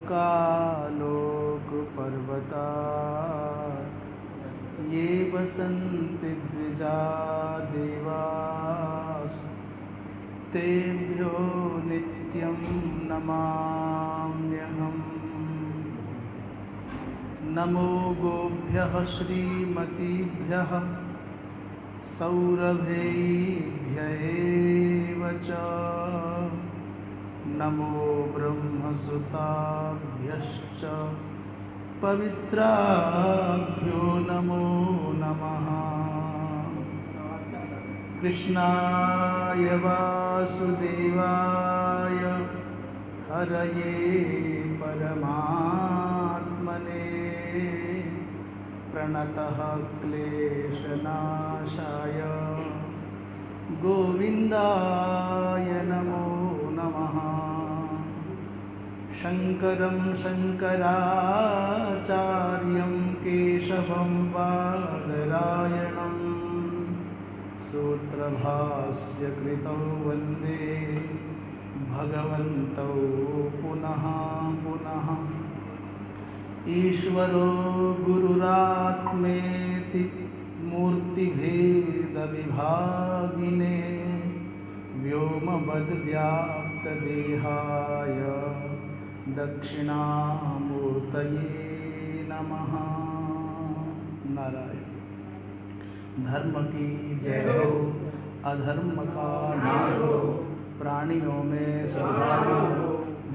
कालोक पर्वता ये वसन्ति द्विजा देवास्तेभ्यो नित्यं नमाम्यहम्। नमो गोभ्यः श्रीमतीभ्यः सौरभेभ्य एव च। नमो ब्रह्मसुताभ्यश्च पवित्राभ्यो नमो नमः। कृष्णाय वासुदेवाय हरये परमात्मने प्रणतः क्लेशनाशाय गोविन्दाय नमो नमः। शङ्करं शङ्कराचार्यं केशवं बादरायणं सूत्रभाष्यकृतौ वन्दे भगवन्तौ पुनः पुनः। ईश्वरो गुरुरात्मेति मूर्तिभेदविभागिने व्योमवद्व्याप्तदेहाय दक्षिणामूर्तये नमः। नारायण। धर्म की जय हो, अधर्म का नाश हो, प्राणियों में सद्भाव हो,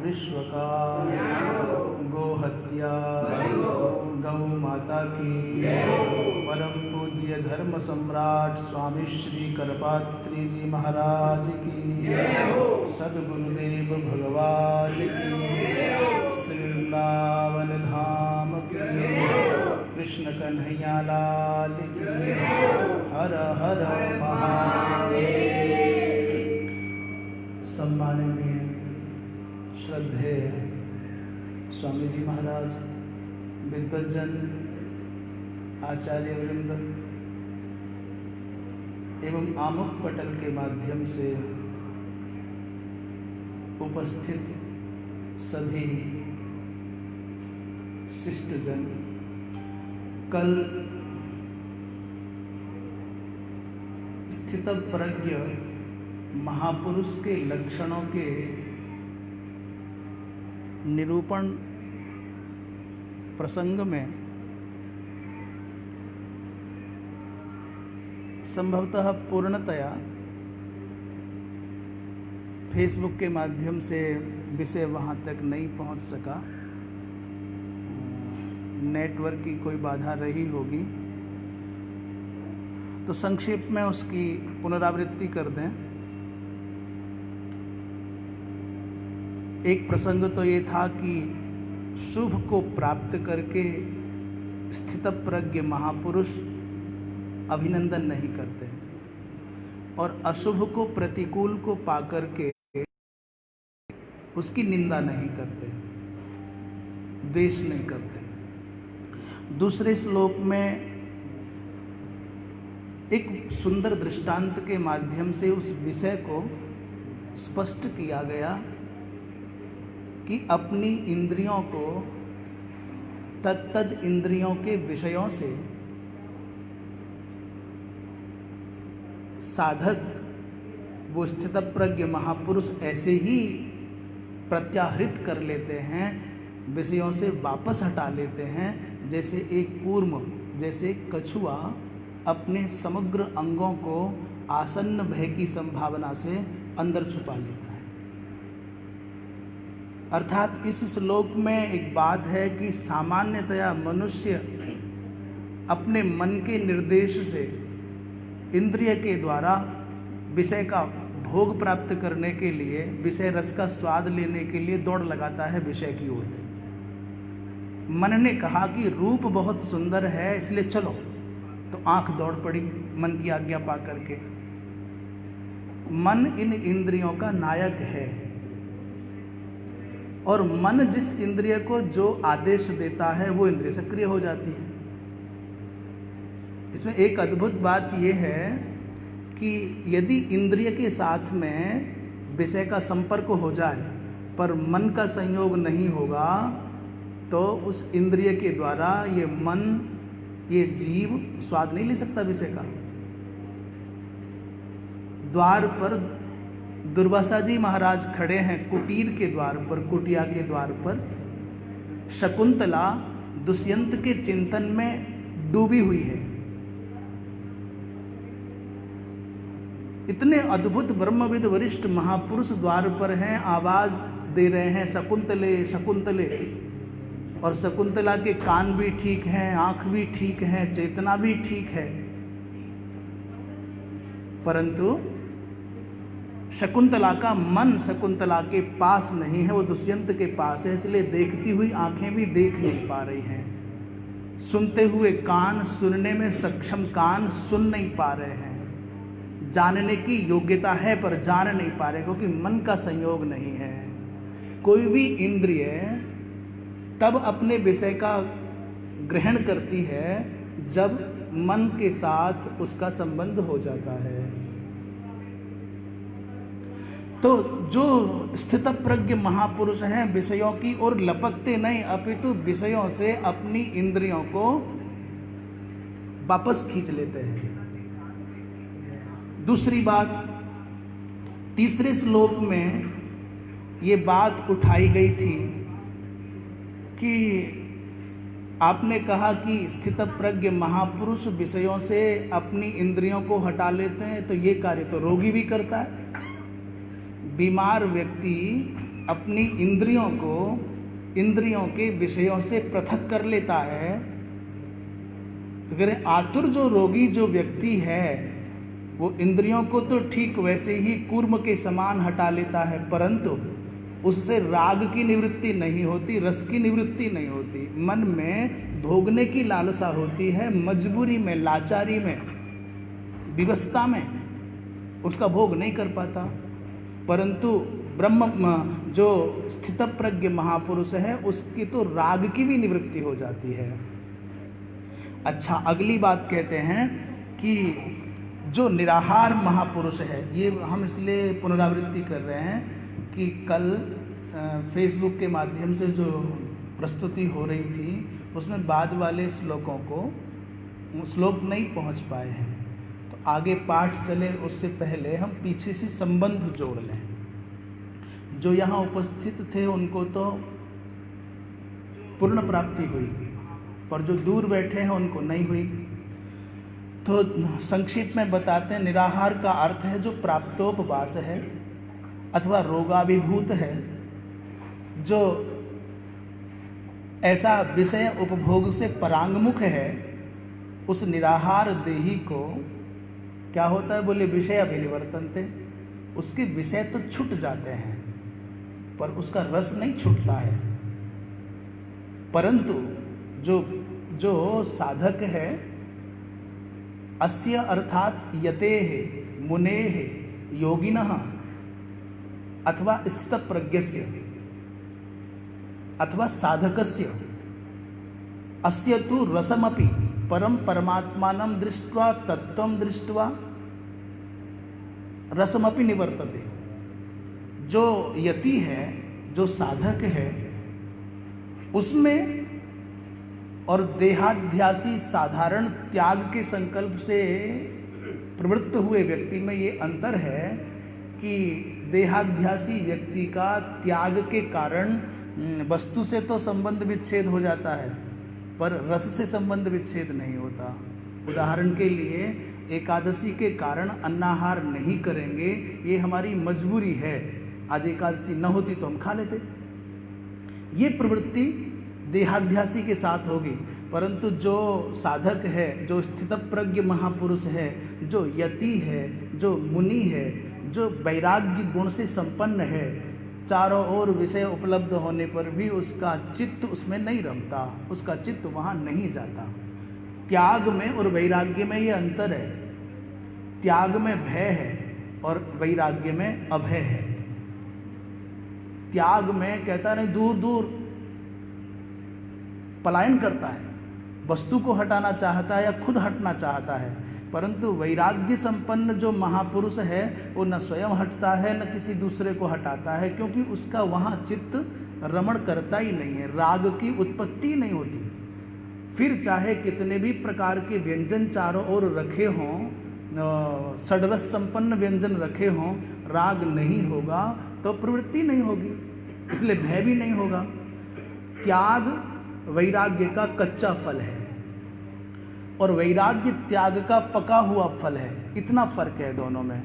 विश्व का गो हत्या गौ माता की परम पूज्य धर्म सम्राट स्वामी श्री करपात्री जी महाराज की, सद्गुरुदेव भगवान की, श्री वृंदावन धाम की, कृष्ण कन्हैया लाल की। हर हर महादेव। सम्माननीय श्रद्धेय स्वामी जी महाराज, विद्वज्जन, आचार्य वृंद एवं आमुख पटल के माध्यम से उपस्थित सभी शिष्टजन, कल स्थितप्रज्ञ महापुरुष के लक्षणों के निरूपण प्रसंग में संभवतः पूर्णतया फेसबुक के माध्यम से विषय वहाँ तक नहीं पहुँच सका, नेटवर्क की कोई बाधा रही होगी, तो संक्षेप में उसकी पुनरावृत्ति कर दें। एक प्रसंग तो ये था कि शुभ को प्राप्त करके स्थितप्रज्ञ महापुरुष अभिनंदन नहीं करते और अशुभ को, प्रतिकूल को पाकर के उसकी निंदा नहीं करते, द्वेष नहीं करते। दूसरे श्लोक में एक सुंदर दृष्टांत के माध्यम से उस विषय को स्पष्ट किया गया कि अपनी इंद्रियों को तत्तद इंद्रियों के विषयों से साधक, वो स्थितप्रज्ञ महापुरुष ऐसे ही प्रत्याहृत कर लेते हैं, विषयों से वापस हटा लेते हैं, जैसे एक कूर्म, जैसे कछुआ अपने समग्र अंगों को आसन्न भय की संभावना से अंदर छुपा लेता है। अर्थात इस श्लोक में एक बात है कि सामान्यतया मनुष्य अपने मन के निर्देश से इंद्रिय के द्वारा विषय का भोग प्राप्त करने के लिए, विषय रस का स्वाद लेने के लिए दौड़ लगाता है विषय की ओर। मन ने कहा कि रूप बहुत सुंदर है इसलिए चलो, तो आंख दौड़ पड़ी मन की आज्ञा पा करके। मन इन इंद्रियों का नायक है और मन जिस इंद्रिय को जो आदेश देता है वो इंद्रिय सक्रिय हो जाती है। इसमें एक अद्भुत बात यह है कि यदि इंद्रिय के साथ में विषय का संपर्क हो जाए पर मन का संयोग नहीं होगा तो उस इंद्रिय के द्वारा ये मन, ये जीव स्वाद नहीं ले सकता विषय का। द्वार पर दुर्वासा जी महाराज खड़े हैं, कुटीर के द्वार पर, कुटिया के द्वार पर। शकुंतला दुष्यंत के चिंतन में डूबी हुई है। इतने अद्भुत ब्रह्मविद वरिष्ठ महापुरुष द्वार पर हैं, आवाज दे रहे हैं शकुंतले शकुंतले। और शकुंतला के कान भी ठीक हैं, आंख भी ठीक है, चेतना भी ठीक है, परंतु शकुंतला का मन शकुंतला के पास नहीं है, वो दुष्यंत के पास है। इसलिए देखती हुई आंखें भी देख नहीं पा रही हैं, सुनते हुए कान, सुनने में सक्षम कान सुन नहीं पा रहे हैं, जानने की योग्यता है पर जान नहीं पा रहे, क्योंकि मन का संयोग नहीं है। कोई भी इंद्रिय तब अपने विषय का ग्रहण करती है जब मन के साथ उसका संबंध हो जाता है। तो जो स्थितप्रज्ञ महापुरुष हैं विषयों की ओर लपकते नहीं, अपितु विषयों से अपनी इंद्रियों को वापस खींच लेते हैं। दूसरी बात, तीसरे श्लोक में ये बात उठाई गई थी कि आपने कहा कि स्थितप्रज्ञ महापुरुष विषयों से अपनी इंद्रियों को हटा लेते हैं, तो ये कार्य तो रोगी भी करता है। बीमार व्यक्ति अपनी इंद्रियों को इंद्रियों के विषयों से पृथक कर लेता है। तो कह रहे आतुर जो रोगी जो व्यक्ति है वो इंद्रियों को तो ठीक वैसे ही कूर्म के समान हटा लेता है, परंतु उससे राग की निवृत्ति नहीं होती, रस की निवृत्ति नहीं होती। मन में भोगने की लालसा होती है, मजबूरी में, लाचारी में, विवशता में उसका भोग नहीं कर पाता। परंतु ब्रह्म जो स्थितप्रज्ञ महापुरुष है उसकी तो राग की भी निवृत्ति हो जाती है। अच्छा, अगली बात कहते हैं कि जो निराहार महापुरुष है, ये हम इसलिए पुनरावृत्ति कर रहे हैं कि कल फेसबुक के माध्यम से जो प्रस्तुति हो रही थी उसमें बाद वाले श्लोकों को श्लोक नहीं पहुंच पाए हैं, तो आगे पाठ चले उससे पहले हम पीछे से संबंध जोड़ लें। जो यहाँ उपस्थित थे उनको तो पूर्ण प्राप्ति हुई, पर जो दूर बैठे हैं उनको नहीं हुई। तो संक्षिप्त में बताते हैं, निराहार का अर्थ है जो प्राप्तोपवास है अथवा रोगाभिभूत है, जो ऐसा विषय उपभोग से परांगमुख है। उस निराहार देही को क्या होता है, बोले विषय अभिनिवर्तन्ते, उसके विषय तो छूट जाते हैं पर उसका रस नहीं छूटता है। परंतु जो साधक है, अस्य अर्थात यतेः मुनेः योगिनः अथवा स्थितप्रज्ञस्य अथवा साधकस्य अस्य तु रसमपि परम परमात्मानं दृष्ट्वा तत्त्वं दृष्ट्वा रसमपि निवर्तते। जो यति है, जो साधक है, उसमें और देहाध्यासी साधारण त्याग के संकल्प से प्रवृत्त हुए व्यक्ति में ये अंतर है कि देहाध्यासी व्यक्ति का त्याग के कारण वस्तु से तो संबंध विच्छेद हो जाता है पर रस से संबंध विच्छेद नहीं होता। उदाहरण के लिए एकादशी के कारण अन्नाहार नहीं करेंगे, ये हमारी मजबूरी है, आज एकादशी न होती तो हम खा लेते, ये प्रवृत्ति देहाध्यासी के साथ होगी। परंतु जो साधक है, जो स्थितप्रज्ञ महापुरुष है, जो यति है, जो मुनि है, जो वैराग्य गुण से संपन्न है, चारों ओर विषय उपलब्ध होने पर भी उसका चित्त उसमें नहीं रमता, उसका चित्त वहाँ नहीं जाता। त्याग में और वैराग्य में ये अंतर है। त्याग में भय है और वैराग्य में अभय है। त्याग में कहता नहीं, दूर दूर पलायन करता है, वस्तु को हटाना चाहता है या खुद हटना चाहता है। परंतु वैराग्य संपन्न जो महापुरुष है वो न स्वयं हटता है न किसी दूसरे को हटाता है, क्योंकि उसका वहाँ चित्त रमण करता ही नहीं है, राग की उत्पत्ति नहीं होती। फिर चाहे कितने भी प्रकार के व्यंजन चारों ओर रखे हों, षड्रस संपन्न व्यंजन रखे हों, राग नहीं होगा तो प्रवृत्ति नहीं होगी, इसलिए भय भी नहीं होगा। त्याग वैराग्य का कच्चा फल है और वैराग्य त्याग का पका हुआ फल है, इतना फर्क है दोनों में।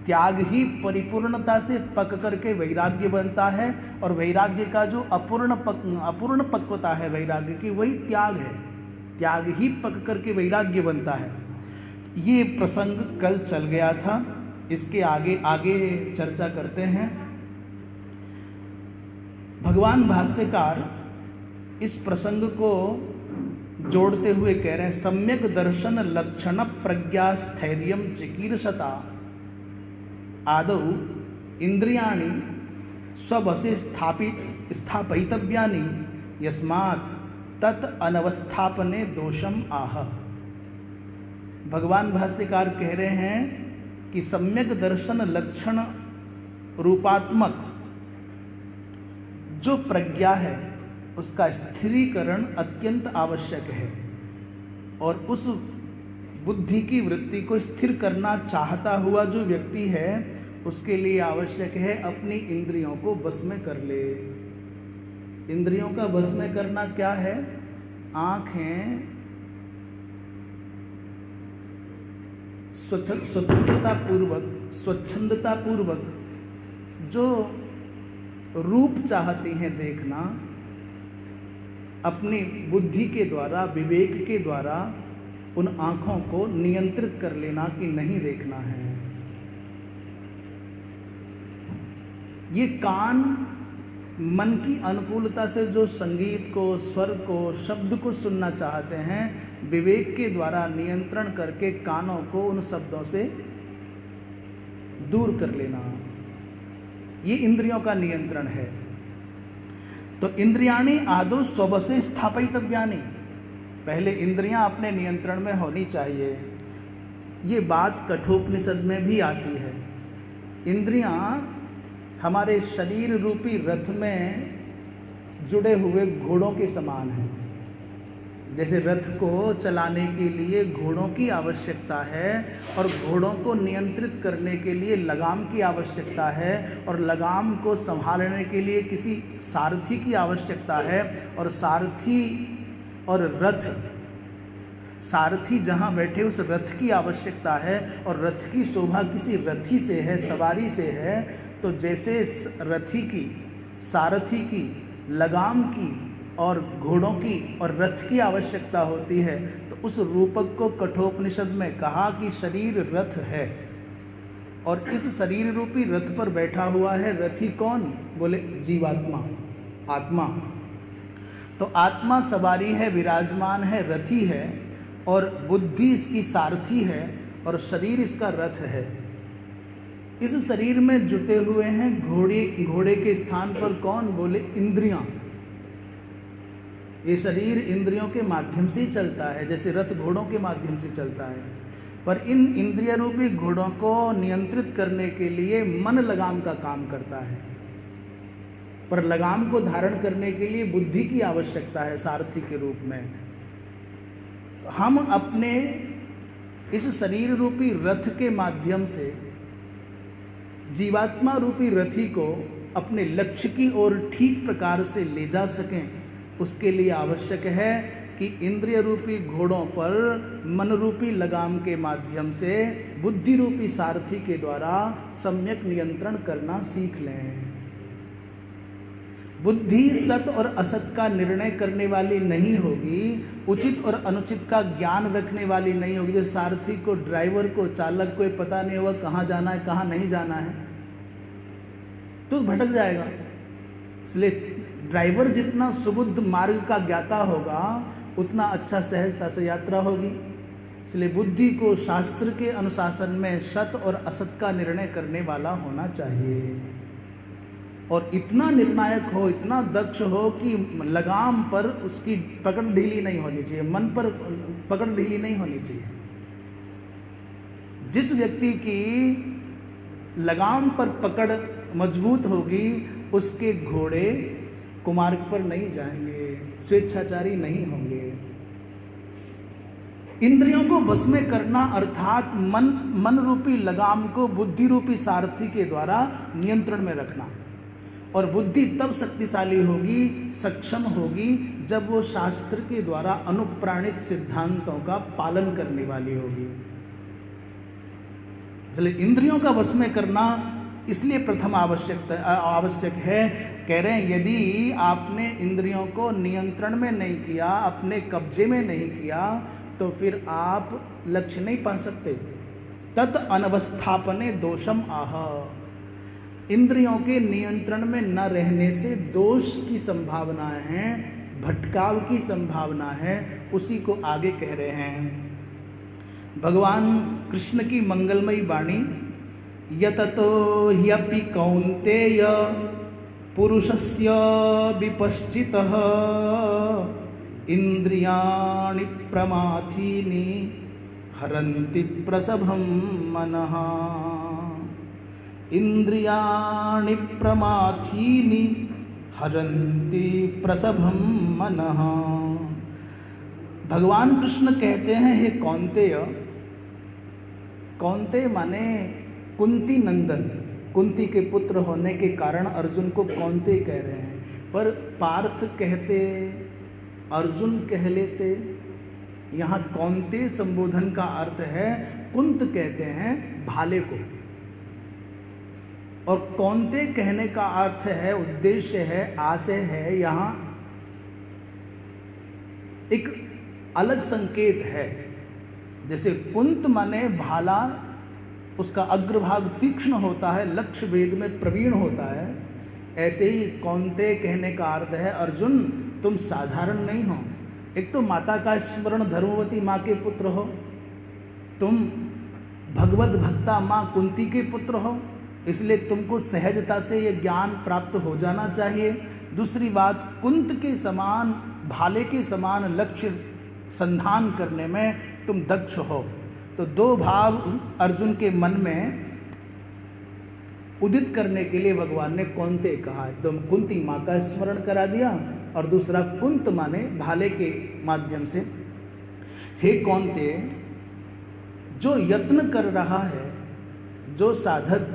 त्याग ही परिपूर्णता से पक करके वैराग्य बनता है और वैराग्य का जो अपूर्ण पक्वता है वैराग्य की, वही त्याग है। त्याग ही पक करके वैराग्य बनता है। ये प्रसंग कल चल गया था, इसके आगे चर्चा करते हैं। भगवान भाष्यकार इस प्रसंग को जोड़ते हुए कह रहे हैं, सम्यक दर्शन लक्षण प्रज्ञा स्थैर्यम चिकीर्षता आदौ इंद्रियाणि स्ववशे स्थापयितव्यानि यस्मात् तत् अनवस्थापने दोषम आह। भगवान भाष्यकार कह रहे हैं कि सम्यक दर्शन लक्षण रूपात्मक जो प्रज्ञा है उसका स्थिरीकरण अत्यंत आवश्यक है, और उस बुद्धि की वृत्ति को स्थिर करना चाहता हुआ जो व्यक्ति है उसके लिए आवश्यक है अपनी इंद्रियों को वश में कर ले। इंद्रियों का वश में करना क्या है? आँखें स्वच्छंदता पूर्वक जो रूप चाहती हैं देखना, अपनी बुद्धि के द्वारा, विवेक के द्वारा उन आँखों को नियंत्रित कर लेना कि नहीं देखना है। ये कान मन की अनुकूलता से जो संगीत को, स्वर को, शब्द को सुनना चाहते हैं, विवेक के द्वारा नियंत्रण करके कानों को उन शब्दों से दूर कर लेना, ये इंद्रियों का नियंत्रण है। तो इंद्रियाणि आदौ स्ववशे स्थापयितव्यानि, पहले इंद्रियां अपने नियंत्रण में होनी चाहिए। ये बात कठोपनिषद में भी आती है। इंद्रियां हमारे शरीर रूपी रथ में जुड़े हुए घोड़ों के समान हैं। जैसे रथ को चलाने के लिए घोड़ों की आवश्यकता है और घोड़ों को नियंत्रित करने के लिए लगाम की आवश्यकता है और लगाम को संभालने के लिए किसी सारथी की आवश्यकता है, और सारथी और रथ, सारथी जहाँ बैठे उस रथ की आवश्यकता है और रथ की शोभा किसी रथी से है, सवारी से है। तो जैसे रथी की, सारथी की, लगाम की और घोड़ों की और रथ की आवश्यकता होती है, तो उस रूपक को कठोपनिषद में कहा कि शरीर रथ है और इस शरीर रूपी रथ पर बैठा हुआ है रथी कौन? बोले जीवात्मा, आत्मा। तो आत्मा सवारी है, विराजमान है, रथी है, और बुद्धि इसकी सारथी है और शरीर इसका रथ है। इस शरीर में जुटे हुए हैं घोड़े के स्थान पर कौन? बोले इंद्रियां। ये शरीर इंद्रियों के माध्यम से ही चलता है, जैसे रथ घोड़ों के माध्यम से चलता है, पर इन इंद्रिय रूपी घोड़ों को नियंत्रित करने के लिए मन लगाम का काम करता है, पर लगाम को धारण करने के लिए बुद्धि की आवश्यकता है सारथी के रूप में। हम अपने इस शरीर रूपी रथ के माध्यम से जीवात्मा रूपी रथी को अपने लक्ष्य की ओर ठीक प्रकार से ले जा सकें, उसके लिए आवश्यक है कि इंद्रिय रूपी घोड़ों पर मन रूपी लगाम के माध्यम से बुद्धि रूपी सारथी के द्वारा सम्यक नियंत्रण करना सीख लें। बुद्धि सत और असत का निर्णय करने वाली नहीं होगी, उचित और अनुचित का ज्ञान रखने वाली नहीं होगी। जैसे सारथी को, ड्राइवर को, चालक को पता नहीं होगा कहाँ जाना है कहाँ नहीं जाना है, तो भटक जाएगा। इसलिए ड्राइवर जितना सुबुद्ध मार्ग का ज्ञाता होगा उतना अच्छा सहजता से यात्रा होगी। इसलिए बुद्धि को शास्त्र के अनुशासन में सत और असत का निर्णय करने वाला होना चाहिए, और इतना निर्णायक हो, इतना दक्ष हो कि लगाम पर उसकी पकड़ ढीली नहीं होनी चाहिए, मन पर पकड़ ढीली नहीं होनी चाहिए। जिस व्यक्ति की लगाम पर पकड़ मजबूत होगी उसके घोड़े कुमार्ग पर नहीं जाएंगे, स्वेच्छाचारी नहीं होंगे। इंद्रियों को बस में करना अर्थात मन रूपी लगाम को बुद्धि रूपी सारथी के द्वारा नियंत्रण में रखना। और बुद्धि तब शक्तिशाली होगी, सक्षम होगी, जब वो शास्त्र के द्वारा अनुप्राणित सिद्धांतों का पालन करने वाली होगी। इसलिए इंद्रियों का वश में करना इसलिए प्रथम आवश्यक है। कह रहे हैं यदि आपने इंद्रियों को नियंत्रण में नहीं किया, अपने कब्जे में नहीं किया, तो फिर आप लक्ष्य नहीं पा सकते। तत् अनवस्थापने दोषम आह, इंद्रियों के नियंत्रण में न रहने से दोष की संभावना है, भटकाव की संभावना है, उसी को आगे कह रहे हैं। भगवान कृष्ण की मंगलमयी वाणी, यततो ह्यपि कौन्तेय पुरुषस्य विपश्चितः इंद्रियाणि प्रमाथीनि हरन्ति प्रसभं मनः। इंद्रियाणि प्रमाथीनि हरन्ति प्रसभं मनः। भगवान कृष्ण कहते हैं, हे कौन्तेय, कौन्तेय माने कुंती नंदन, कुंती के पुत्र होने के कारण अर्जुन को कौन्तेय कह रहे हैं, पर पार्थ कहते, अर्जुन कह लेते। यहाँ कौन्तेय संबोधन का अर्थ है, कुंत कहते हैं भाले को, और कौन्तेय कहने का अर्थ है, उद्देश्य है, आशय है, यहाँ एक अलग संकेत है। जैसे कुंत माने भाला, उसका अग्रभाग तीक्ष्ण होता है, लक्ष्य भेद में प्रवीण होता है, ऐसे ही कौन्तेय कहने का अर्थ है अर्जुन तुम साधारण नहीं हो। एक तो माता का स्मरण धर्मवती माँ के पुत्र हो, तुम भगवत भक्ता माँ कुंती के पुत्र हो, इसलिए तुमको सहजता से ये ज्ञान प्राप्त हो जाना चाहिए। दूसरी बात, कुंत के समान, भाले के समान लक्ष्य संधान करने में तुम दक्ष हो। तो दो भाव अर्जुन के मन में उदित करने के लिए भगवान ने कौन्तेय कहा। एकदम कुंती माँ का स्मरण करा दिया, और दूसरा कुंत माने भाले के माध्यम से। हे कौन्तेय, जो यत्न कर रहा है, जो साधक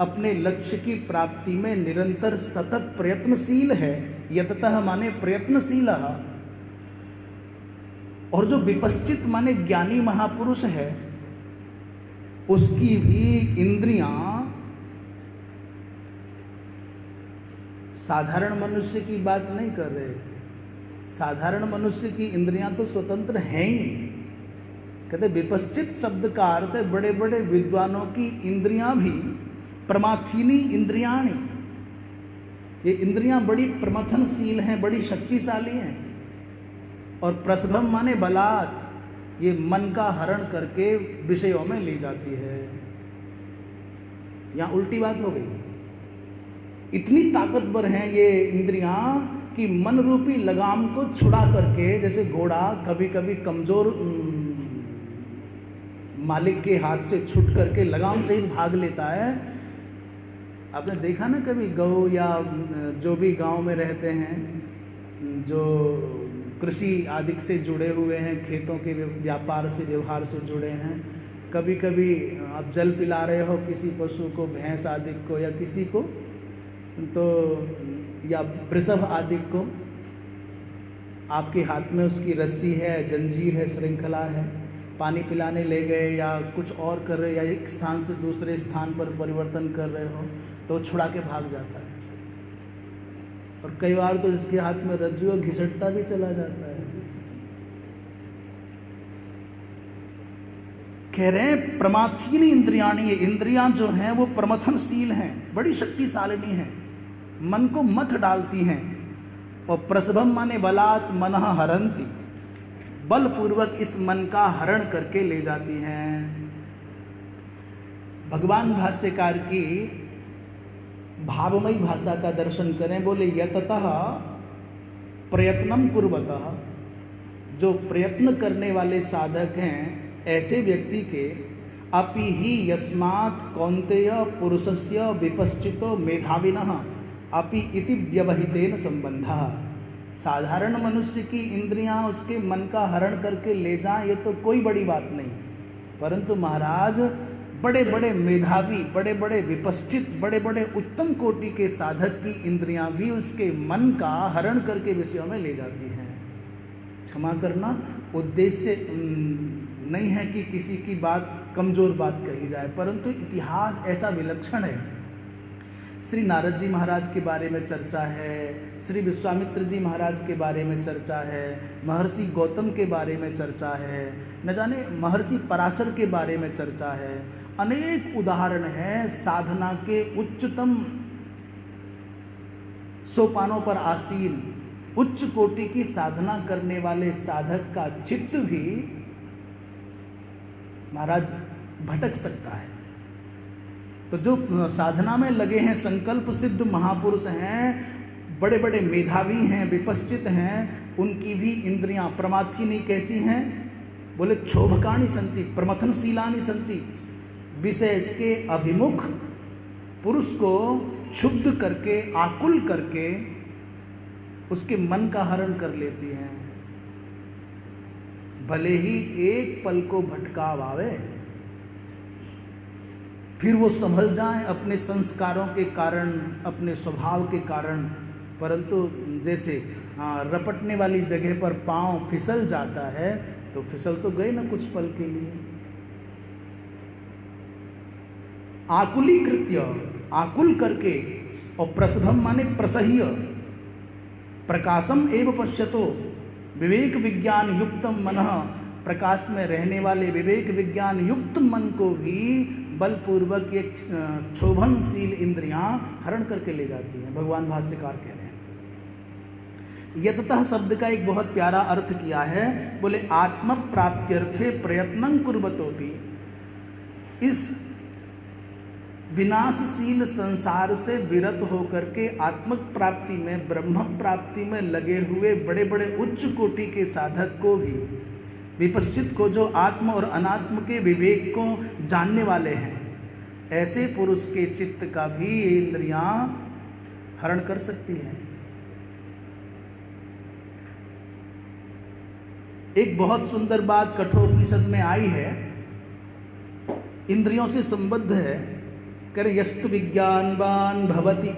अपने लक्ष्य की प्राप्ति में निरंतर सतत प्रयत्नशील है, यततः माने प्रयत्नशील, और जो विपश्चित माने ज्ञानी महापुरुष है, उसकी भी इंद्रियां साधारण मनुष्य की बात नहीं कर रहे। साधारण मनुष्य की इंद्रियां तो स्वतंत्र हैं ही। कहते विपश्चित शब्द का अर्थ है बड़े बड़े विद्वानों की इंद्रियां भी प्रमाथीनी इंद्रियाणी, ये इंद्रियां बड़ी प्रमथनशील हैं, बड़ी शक्तिशाली हैं। और प्रसभम माने बलात्, ये मन का हरण करके विषयों में ले जाती है। यहां उल्टी बात हो गई। इतनी ताकतवर हैं ये इंद्रियां कि मन रूपी लगाम को छुड़ा करके, जैसे घोड़ा कभी कभी कमजोर मालिक के हाथ से छूट करके लगाम से ही भाग लेता है। आपने देखा ना कभी गौ या जो भी गांव में रहते हैं, जो कृषि आदि से जुड़े हुए हैं, खेतों के व्यापार से, व्यवहार से जुड़े हैं, कभी कभी आप जल पिला रहे हो किसी पशु को, भैंस आदि को या किसी को, तो या वृषभ आदि को, आपके हाथ में उसकी रस्सी है, जंजीर है, श्रृंखला है, पानी पिलाने ले गए या कुछ और कर रहे, या एक स्थान से दूसरे स्थान पर परिवर्तन कर रहे हो, तो छुड़ा के भाग जाता है। और कई बार तो जिसके हाथ में रज्जू है घिसटता भी चला जाता है। कह रहे हैं प्रमाथीनी इंद्रियाणी, ये इंद्रियां जो हैं वो प्रमथनशील हैं, बड़ी शक्तिशालिनी हैं, मन को मथ डालती हैं। और प्रसभम माने बलात् मनः हरन्ति, बलपूर्वक इस मन का हरण करके ले जाती हैं। भगवान भाष्यकार की भावमयी भाषा का दर्शन करें। बोले यततः प्रयत्नम कुर्वतः, जो प्रयत्न करने वाले साधक हैं, ऐसे व्यक्ति के अपि ही यस्मात् कौन्तेय पुरुषस्य विपश्चितो मेधाविनः अपि इति व्यवहितेन संबंधः। साधारण मनुष्य की इंद्रियां उसके मन का हरण करके ले जाएं ये तो कोई बड़ी बात नहीं, परंतु महाराज बड़े बड़े मेधावी, बड़े बड़े विपश्चित, बड़े बड़े उत्तम कोटि के साधक की इंद्रियां भी उसके मन का हरण करके विषयों में ले जाती हैं। क्षमा करना, उद्देश्य नहीं है कि किसी की बात कमजोर बात कही जाए, परंतु इतिहास ऐसा विलक्षण है। श्री नारद जी महाराज के बारे में चर्चा है, श्री विश्वामित्र जी महाराज के बारे में चर्चा है, महर्षि गौतम के बारे में चर्चा है, न जाने महर्षि पराशर के बारे में चर्चा है। अनेक उदाहरण हैं साधना के उच्चतम सोपानों पर आसीन उच्च कोटि की साधना करने वाले साधक का चित्त भी महाराज भटक सकता है। तो जो साधना में लगे हैं, संकल्प सिद्ध महापुरुष हैं, बड़े बड़े मेधावी हैं, विपश्चित हैं, उनकी भी इंद्रियां प्रमाथिनी कैसी हैं? बोले क्षोभकाणी संति प्रमथनशीलानी संति। विषय के अभिमुख पुरुष को क्षुब्ध करके, आकुल करके उसके मन का हरण कर लेती हैं। भले ही एक पल को भटकाव आवे, फिर वो संभल जाएं अपने संस्कारों के कारण, अपने स्वभाव के कारण, परंतु जैसे रपटने वाली जगह पर पांव फिसल जाता है तो फिसल तो गए ना कुछ पल के लिए। आकुलीकृत्य, आकुल करके, और प्रसभम माने प्रसह्य, प्रकाशम एव पश्यतो, विवेक विज्ञान युक्तम मनः, प्रकाश में रहने वाले विवेक विज्ञान युक्त मन को भी बलपूर्वक एक क्षोभनशील इंद्रियां हरण करके ले जाती हैं। भगवान भाष्यकार कह रहे हैं। यततः शब्द का एक बहुत प्यारा अर्थ किया है, बोले आत्म प्राप्त्यर्थे प्रयत्नं कुर्वतोपि, इस विनाशशील संसार से विरत होकर के आत्मक प्राप्ति में, ब्रह्म प्राप्ति में लगे हुए बड़े बड़े उच्च कोटि के साधक को भी, विपश्चित को, जो आत्म और अनात्म के विवेक को जानने वाले हैं, ऐसे पुरुष के चित्त का भी इंद्रियां हरण कर सकती हैं। एक बहुत सुंदर बात कठोपनिषद में आई है, इंद्रियों से संबद्ध है। करे यस्तु विज्ञानवान भवति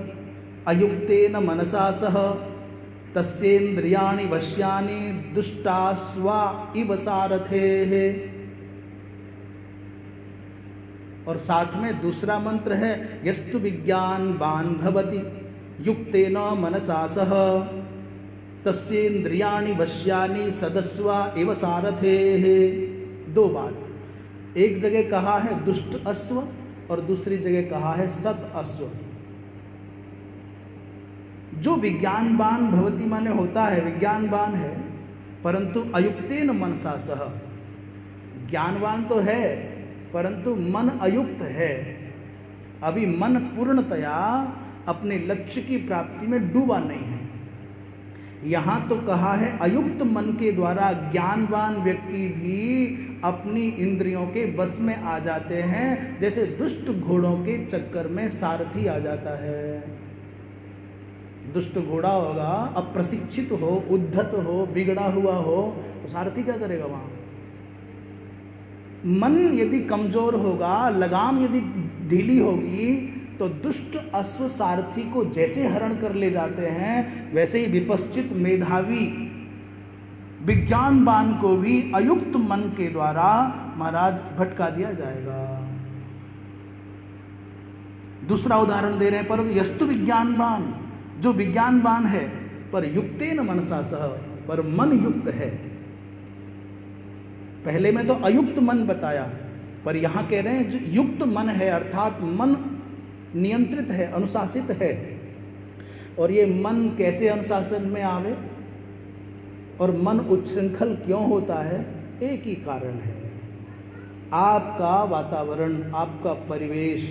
अयुक्तेन मनसा सह तस्येन्द्रियाणि वश्यानि दुष्टास्वा इव सारथेः। और साथ में दूसरा मंत्र है यस्तु विज्ञानवान भवति युक्तेन मनसा सह तस्येन्द्रियाणि वश्यानि सदस्वा इव सारथेः। दो बात, एक जगह कहा है दुष्ट अश्व और दूसरी जगह कहा है सत अश्व। जो विज्ञानवान भवति माने होता है, विज्ञानवान है, परंतु अयुक्तेन मनसा सह, ज्ञानवान तो है परंतु मन अयुक्त है, अभी मन पूर्णतया अपने लक्ष्य की प्राप्ति में डूबा नहीं है। यहाँ तो कहा है अयुक्त मन के द्वारा ज्ञानवान व्यक्ति भी अपनी इंद्रियों के बस में आ जाते हैं, जैसे दुष्ट घोड़ों के चक्कर में सारथी आ जाता है। दुष्ट घोड़ा होगा, अप्रशिक्षित हो, उद्धत हो, बिगड़ा हुआ हो, तो सारथी क्या करेगा वहाँ? मन यदि कमजोर होगा, लगाम यदि ढीली होगी, तो दुष्ट अश्व सारथी को जैसे हरण कर ले जाते हैं, वैसे ही विपश्चित मेधावी विज्ञानवान को भी अयुक्त मन के द्वारा महाराज भटका दिया जाएगा। दूसरा उदाहरण दे रहे हैं, पर यस्तु विज्ञानवान, जो विज्ञानवान है पर युक्तेन मनसा सह, पर मन युक्त है। पहले में तो अयुक्त मन बताया, पर यहां कह रहे हैं जो युक्त मन है, अर्थात मन नियंत्रित है, अनुशासित है। और ये मन कैसे अनुशासन में आवे और मन उच्छृंखल क्यों होता है? एक ही कारण है, आपका वातावरण, आपका परिवेश।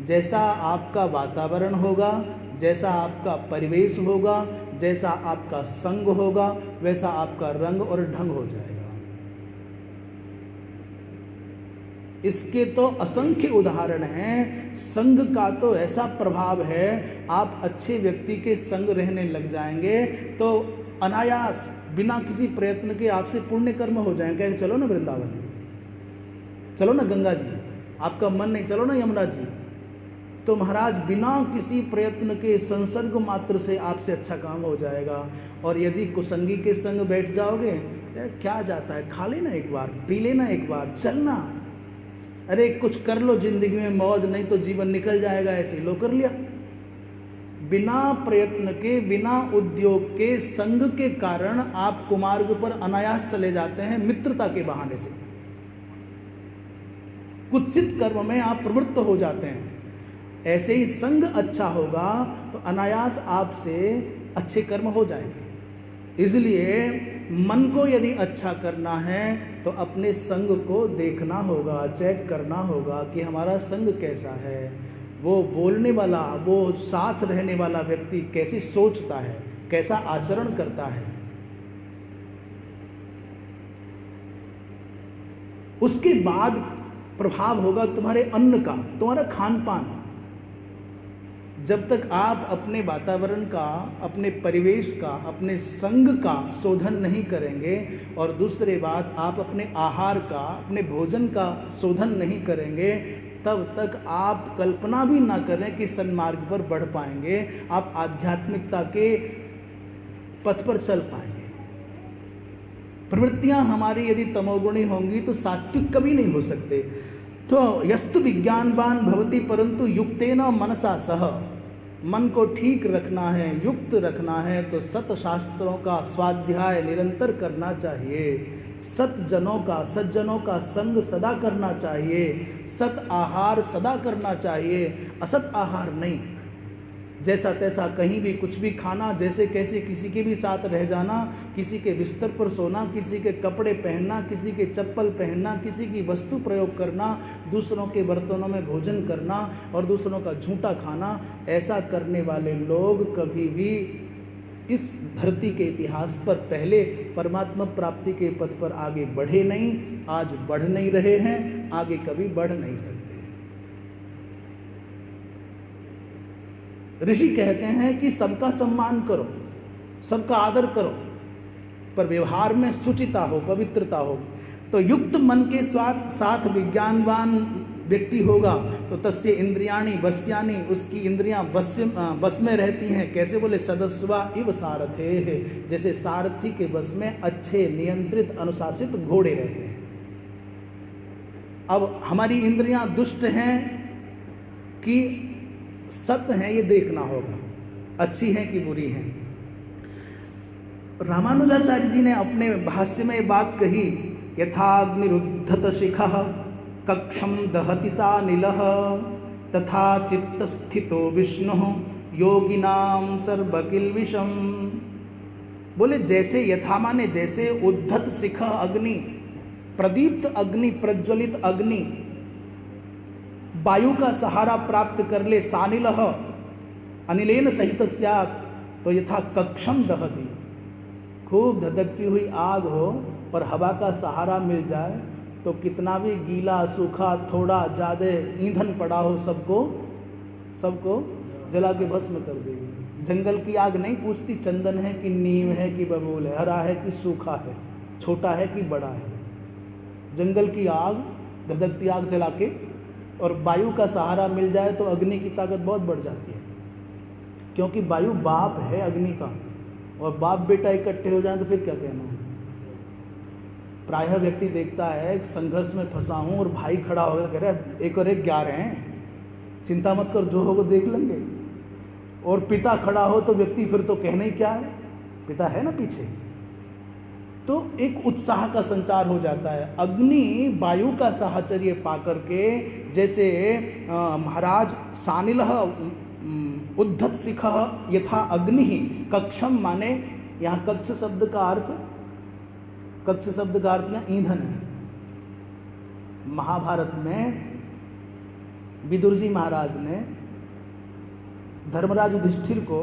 जैसा आपका वातावरण होगा, जैसा आपका परिवेश होगा, जैसा आपका संग होगा, वैसा आपका रंग और ढंग हो जाएगा। इसके तो असंख्य उदाहरण हैं। संग का तो ऐसा प्रभाव है, आप अच्छे व्यक्ति के संग रहने लग जाएंगे तो अनायास बिना किसी प्रयत्न के आपसे पुण्य कर्म हो जाएंगे। चलो ना वृंदावन, चलो ना गंगा जी, आपका मन नहीं, चलो ना यमुना जी, तो महाराज बिना किसी प्रयत्न के संसर्ग मात्र से आपसे अच्छा काम हो जाएगा। और यदि कुसंगी के संग बैठ जाओगे, यार क्या जाता है, खा लेना एक बार, पी लेना एक बार, चलना, अरे कुछ कर लो जिंदगी में मौज, नहीं तो जीवन निकल जाएगा, ऐसे लो कर लिया। बिना प्रयत्न के, बिना उद्योग के संग के कारण आप कुमार्ग पर अनायास चले जाते हैं, मित्रता के बहाने से कुत्सित कर्म में आप प्रवृत्त हो जाते हैं। ऐसे ही संग अच्छा होगा तो अनायास आपसे अच्छे कर्म हो जाएंगे। इसलिए मन को यदि अच्छा करना है तो अपने संग को देखना होगा, चेक करना होगा कि हमारा संग कैसा है, वो बोलने वाला, वो साथ रहने वाला व्यक्ति कैसे सोचता है, कैसा आचरण करता है। उसके बाद प्रभाव होगा तुम्हारे अन्न का, तुम्हारा खान पान। जब तक आप अपने वातावरण का, अपने परिवेश का, अपने संग का शोधन नहीं करेंगे, और दूसरी बात आप अपने आहार का, अपने भोजन का शोधन नहीं करेंगे, तब तक आप कल्पना भी ना करें कि सन्मार्ग पर बढ़ पाएंगे, आप आध्यात्मिकता के पथ पर चल पाएंगे। प्रवृत्तियां हमारी यदि तमोगुणी होंगी तो सात्विक कभी नहीं हो सकते। तो यस्तु विज्ञानवान भवति परंतु युक्तेन मनसा सह, मन को ठीक रखना है, युक्त रखना है तो सत्शास्त्रों का स्वाध्याय निरंतर करना चाहिए, सज्जनों का संग सदा करना चाहिए, सत आहार सदा करना चाहिए, असत आहार नहीं, जैसा तैसा कहीं भी कुछ भी खाना, जैसे कैसे किसी के भी साथ रह जाना, किसी के बिस्तर पर सोना, किसी के कपड़े पहनना, किसी के चप्पल पहनना, किसी की वस्तु प्रयोग करना, दूसरों के बर्तनों में भोजन करना और दूसरों का झूठा खाना, ऐसा करने वाले लोग कभी भी इस धरती के इतिहास पर पहले परमात्मा प्राप्ति के पथ पर आगे बढ़े नहीं, आज बढ़ नहीं रहे हैं, आगे कभी बढ़ नहीं सकते। ऋषि कहते हैं कि सबका सम्मान करो, सबका आदर करो, पर व्यवहार में शुचिता हो, पवित्रता हो। तो युक्त मन के साथ विज्ञानवान व्यक्ति होगा तो तस्य इंद्रियाणि वश्यानि, उसकी इंद्रियां बस में रहती हैं। कैसे बोले, सदस्वा इव सारथे है, जैसे सारथी के बस में अच्छे नियंत्रित अनुशासित घोड़े रहते हैं। अब हमारी इंद्रियां दुष्ट हैं कि सत हैं, ये देखना होगा, अच्छी हैं कि बुरी हैं। रामानुजाचार्य जी ने अपने भाष्य में बात कही, यथाग्निरुद्धत शिखः कक्षम दहति सा नीलः तथा चित्तस्थितो विष्णुः योगिनाम सर्वकिल्बिषम। बोले जैसे, यथा माने जैसे, उद्धत शिखः अग्नि, प्रदीप्त अग्नि, प्रज्वलित अग्नि वायु का सहारा प्राप्त कर ले, सानिलः अनिलेन सहित स्यात्, तो यथा कक्षम दहति, खूब धधकती हुई आग हो पर हवा का सहारा मिल जाए तो कितना भी गीला, सूखा, थोड़ा ज़्यादा ईंधन पड़ा हो, सबको जला के भस्म कर देगी। जंगल की आग नहीं पूछती चंदन है कि नीम है कि बबूल है, हरा है कि सूखा है, छोटा है कि बड़ा है। जंगल की आग, धधकती आग जला के, और वायु का सहारा मिल जाए तो अग्नि की ताकत बहुत बढ़ जाती है, क्योंकि वायु बाप है अग्नि का, और बाप बेटा इकट्ठे हो जाए तो फिर क्या कहना है। प्रायः व्यक्ति देखता है संघर्ष में फंसा हूँ और भाई खड़ा होकर कह रहा है 1 और 1 11 हैं, चिंता मत कर, जो होगा देख लेंगे। और पिता खड़ा हो तो व्यक्ति फिर तो कहना ही क्या है, पिता है ना पीछे, तो एक उत्साह का संचार हो जाता है। अग्नि वायु का साहचर्य पाकर के, जैसे महाराज सानिलः उद्धत शिखः यथा अग्नि, कक्षम माने यहाँ कक्ष शब्द का अर्थ यहाँ ईंधन है। महाभारत में विदुर जी महाराज ने धर्मराज युधिष्ठिर को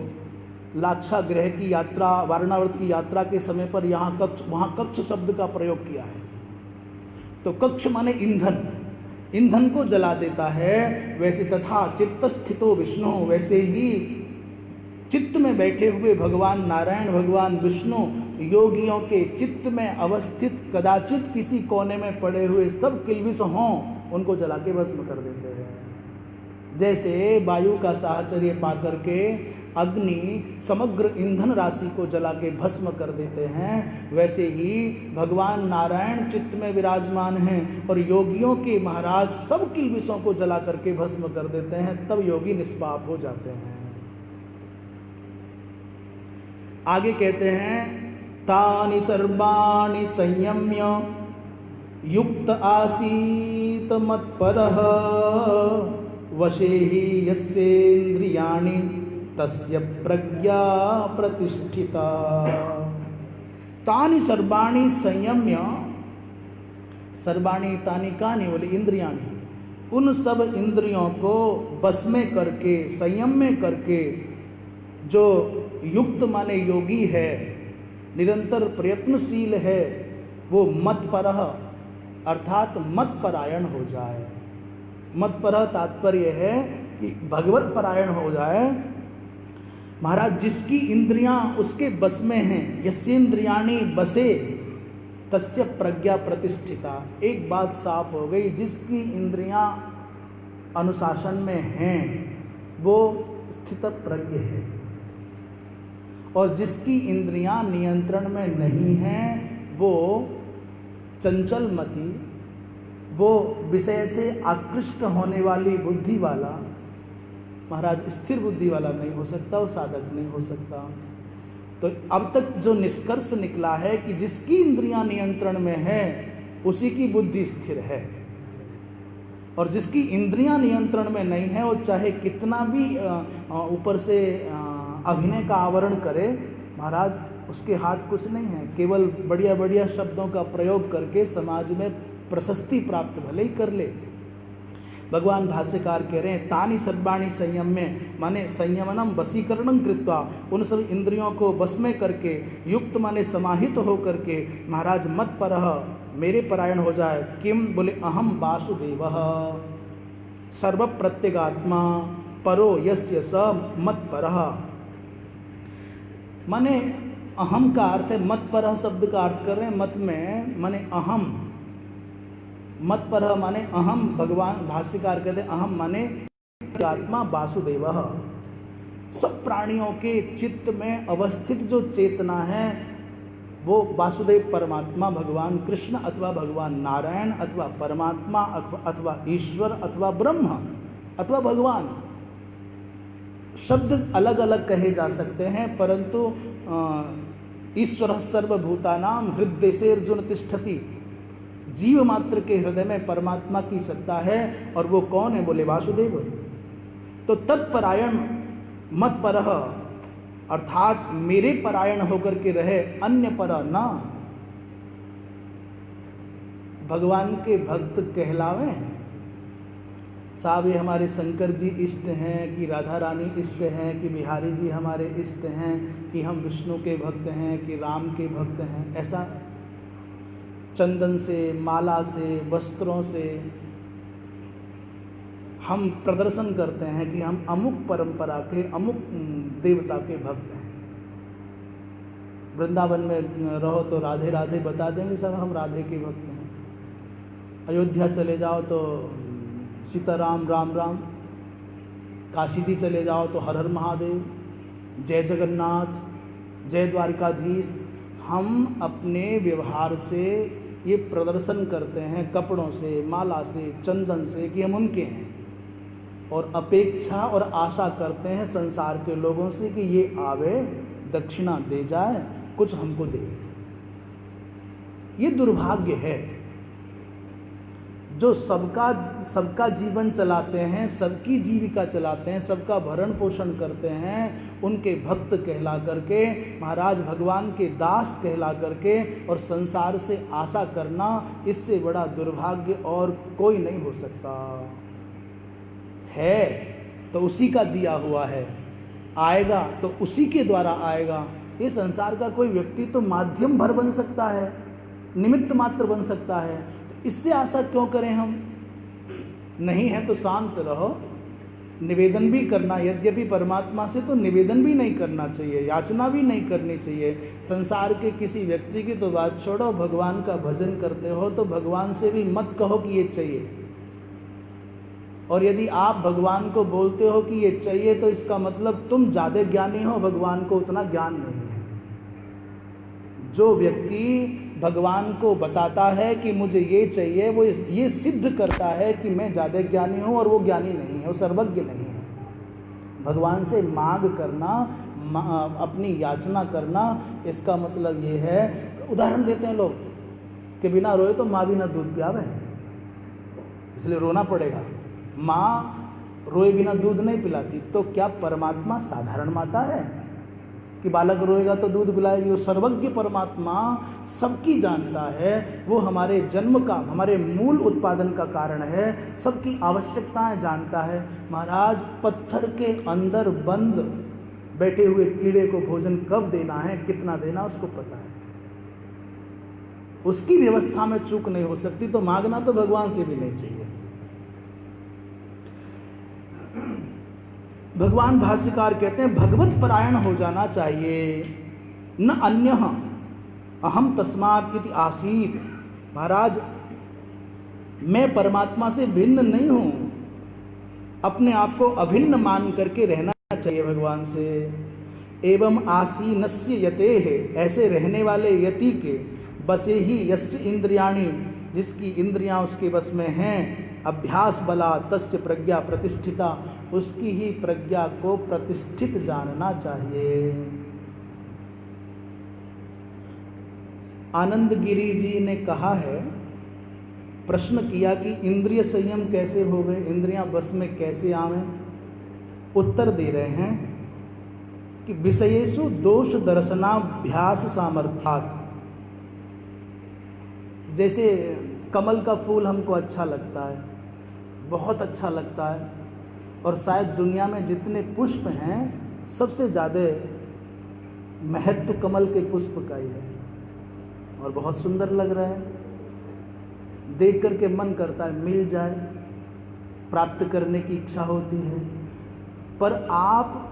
लाक्षागृह की यात्रा, वारणावत की यात्रा के समय पर वहाँ कक्ष शब्द का प्रयोग किया है। तो कक्ष माने ईंधन, ईंधन को जला देता है, वैसे तथा चित्त स्थितो विष्णु, वैसे ही चित्त में बैठे हुए भगवान नारायण, भगवान विष्णु योगियों के चित्त में अवस्थित कदाचित किसी कोने में पड़े हुए सब किल्बिष हों उनको जला के भस्म कर देते हैं। जैसे वायु का साहचर्य पाकर के अग्नि समग्र ईंधन राशि को जला के भस्म कर देते हैं, वैसे ही भगवान नारायण चित्त में विराजमान हैं और योगियों के महाराज सब किल्बिषों को जला करके भस्म कर देते हैं, तब योगी निष्पाप हो जाते हैं। आगे कहते हैं तानि सर्वाणि संयम्य युक्त आसीत मत्परः वशे हि यस्येन्द्रियाणि तस्य प्रज्ञा प्रतिष्ठिता। तानि सर्वाणि संयम्य, सर्वाणि तानि कानि बोले इंद्रियाणि, उन सब इंद्रियों को बस में करके संयम में करके जो युक्त माने योगी है, निरंतर प्रयत्नशील है, वो मत्परः अर्थात मत्परायण हो जाए। मत्परः तात्पर्य है कि भगवत परायण हो जाए। महाराज जिसकी इंद्रियां उसके बस में हैं, यस्येन्द्रियाणि बसे तस्य प्रज्ञा प्रतिष्ठिता। एक बात साफ हो गई, जिसकी इंद्रियां अनुशासन में हैं वो स्थित प्रज्ञ है, और जिसकी इंद्रियां नियंत्रण में नहीं हैं वो चंचल मति, वो विषय से आकृष्ट होने वाली बुद्धि वाला, महाराज स्थिर बुद्धि वाला नहीं हो सकता, वो साधक नहीं हो सकता। तो अब तक जो निष्कर्ष निकला है कि जिसकी इंद्रियां नियंत्रण में है उसी की बुद्धि स्थिर है, और जिसकी इंद्रियां नियंत्रण में नहीं है वो चाहे कितना भी ऊपर से अभिनय का आवरण करे, महाराज उसके हाथ कुछ नहीं है। केवल बढ़िया बढ़िया शब्दों का प्रयोग करके समाज में प्रशस्ति प्राप्त भले ही कर ले। भगवान भाष्यकार कह रहे हैं तानि सर्वाणि संयम्य, माने संयमनम वशीकरणम कृत्वा, उन सब इंद्रियों को बस में करके, युक्त माने समाहित हो करके महाराज मत्परः मेरे परायण हो जाए। किम बोले अहम वासुदेवः सर्व प्रत्यगात्मा परो यस्य स मत्परः। माने अहम का अर्थ है, मत्परः शब्द का अर्थ कर रहे हैं मत में माने अहम, मत्परः माने अहम। भगवान भाष्यकार कहते हैं अहम माने आत्मा वासुदेवः, सब प्राणियों के चित्त में अवस्थित जो चेतना है वो वासुदेव परमात्मा भगवान कृष्ण अथवा भगवान नारायण अथवा परमात्मा अथवा ईश्वर अथवा ब्रह्म अथवा भगवान, शब्द अलग अलग कहे जा सकते हैं, परंतु ईश्वर सर्वभूतानां हृदयसेर्जुन तिष्ठति, जीव मात्र के हृदय में परमात्मा की सत्ता है, और वो कौन है बोले वासुदेव। तो तत्परायण मत्परः अर्थात मेरे परायण होकर के रहे, अन्य पर ना। भगवान के भक्त कहलावे साहब, ये हमारे शंकर जी इष्ट हैं कि राधा रानी इष्ट हैं कि बिहारी जी हमारे इष्ट हैं कि हम विष्णु के भक्त हैं कि राम के भक्त हैं, ऐसा चंदन से, माला से, वस्त्रों से हम प्रदर्शन करते हैं कि हम अमुक परंपरा के अमुक देवता के भक्त हैं। वृंदावन में रहो तो राधे राधे बता देंगे सब, हम राधे के भक्त हैं। अयोध्या चले जाओ तो सीताराम राम राम, काशी जी चले जाओ तो हर हर महादेव, जय जगन्नाथ, जय द्वारिकाधीश। हम अपने व्यवहार से ये प्रदर्शन करते हैं, कपड़ों से, माला से, चंदन से, कि हम उनके हैं, और अपेक्षा और आशा करते हैं संसार के लोगों से कि ये आवे, दक्षिणा दे जाए, कुछ हमको दे। ये दुर्भाग्य है। जो सबका जीवन चलाते हैं, सबकी जीविका चलाते हैं, सबका भरण पोषण करते हैं, उनके भक्त कहला करके, महाराज भगवान के दास कहला करके, और संसार से आशा करना, इससे बड़ा दुर्भाग्य और कोई नहीं हो सकता है। तो उसी का दिया हुआ है, आएगा तो उसी के द्वारा आएगा। ये संसार का कोई व्यक्ति तो माध्यम भर बन सकता है, निमित्त मात्र बन सकता है, इससे आशा क्यों करें हम। नहीं है तो शांत रहो। निवेदन भी करना, यद्यपि परमात्मा से तो निवेदन भी नहीं करना चाहिए, याचना भी नहीं करनी चाहिए। संसार के किसी व्यक्ति की तो बात छोड़ो, भगवान का भजन करते हो तो भगवान से भी मत कहो कि ये चाहिए। और यदि आप भगवान को बोलते हो कि ये चाहिए तो इसका मतलब तुम ज़्यादा ज्ञानी हो, भगवान को उतना ज्ञान नहीं है। जो व्यक्ति भगवान को बताता है कि मुझे ये चाहिए, वो ये सिद्ध करता है कि मैं ज़्यादा ज्ञानी हूँ, और वो ज्ञानी नहीं है, वो सर्वज्ञ नहीं है। भगवान से मांग करना, अपनी याचना करना, इसका मतलब ये है। उदाहरण देते हैं लोग कि बिना रोए तो माँ भी ना दूध पियावे, इसलिए रोना पड़ेगा। माँ रोए बिना दूध नहीं पिलाती, तो क्या परमात्मा साधारण माता है कि बालक रोएगा तो दूध पिलाएगी? वो सर्वज्ञ परमात्मा सबकी जानता है, वो हमारे जन्म का, हमारे मूल उत्पादन का कारण है, सबकी आवश्यकताएं जानता है। महाराज, पत्थर के अंदर बंद बैठे हुए कीड़े को भोजन कब देना है, कितना देना, उसको पता है। उसकी व्यवस्था में चूक नहीं हो सकती, तो मांगना तो भगवान से भी नहीं चाहिए। भगवान भाष्यकार कहते हैं भगवत परायण हो जाना चाहिए, न अन्यः अहम तस्मात् इति आसीत। महाराज, मैं परमात्मा से भिन्न नहीं हूं, अपने आप को अभिन्न मान करके रहना चाहिए भगवान से। एवं आसीनस्य यतेः, ऐसे रहने वाले यति के, बसे ही यस्य इंद्रियाणि, जिसकी इंद्रियां उसके बस में हैं, अभ्यास बला तस्य प्रज्ञा प्रतिष्ठिता, उसकी ही प्रज्ञा को प्रतिष्ठित जानना चाहिए। आनंद गिरी जी ने कहा है, प्रश्न किया कि इंद्रिय संयम कैसे हो गए, इंद्रियां बस में कैसे आवें? उत्तर दे रहे हैं कि विषयेषु दोष दर्शनाभ्यास सामर्थ्यात्। जैसे कमल का फूल हमको अच्छा लगता है, बहुत अच्छा लगता है, और शायद दुनिया में जितने पुष्प हैं सबसे ज़्यादा महत्व कमल के पुष्प का ही है, और बहुत सुंदर लग रहा है, देख करके मन करता है मिल जाए, प्राप्त करने की इच्छा होती है। पर आप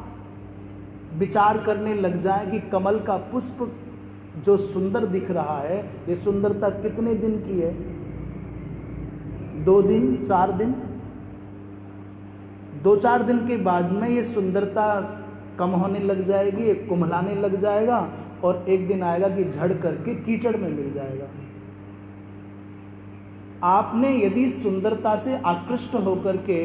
विचार करने लग जाएं कि कमल का पुष्प जो सुंदर दिख रहा है, ये सुंदरता कितने दिन की है? 2 दिन, 4 दिन? 2-4 दिन के बाद में ये सुंदरता कम होने लग जाएगी, ये कुम्हलाने लग जाएगा, और एक दिन आएगा कि झड़ करके कीचड़ में मिल जाएगा। आपने यदि सुंदरता से आकृष्ट होकर के